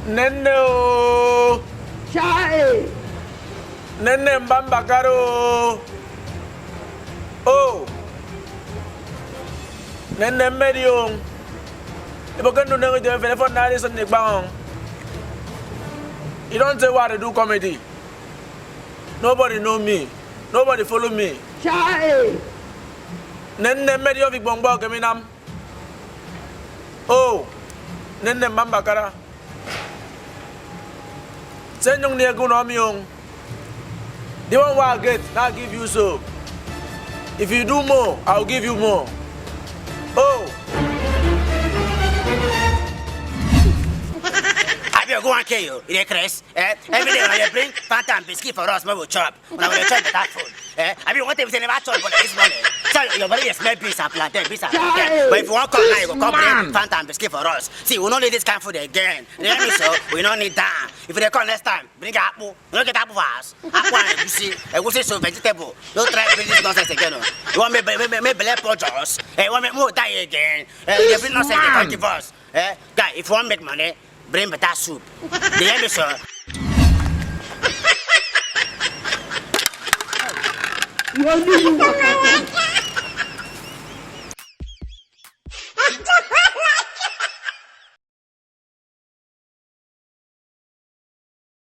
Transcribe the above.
Nene. Chai. Nene Mbambakaro. Oh. Nene Medium. If I can do anything for 90 and Nick Bang. You don't say what to do comedy. Nobody know me. Nobody follow me. Chai. Nene Medium Big Bomba Gaminam. Oh. Nene Mbambakara. Send young near Gunamiung. The one I get, I'll give you so. If you do more, I'll give you more. Oh. I will go and kill you, you Chris. Every day when you bring Fanta and biscuit for us, we will chop. When I will chop that food. I mean, what if they never chop for this morning? So your body is smell beans and plantain, beans and plantain. But if you want to come now, you will come bring Fanta and biscuit for us. See, we don't need this kind of food again. You hear me, so we don't need that. If they come next time, bring apple. You don't get apple for us. Apple and egusi so vegetable. Don't try to bring this nonsense again. You want me black poachers? You want me more die again? You bring nonsense again, give us. Guy, if you want to make money, bring better soup. The end is sir. You are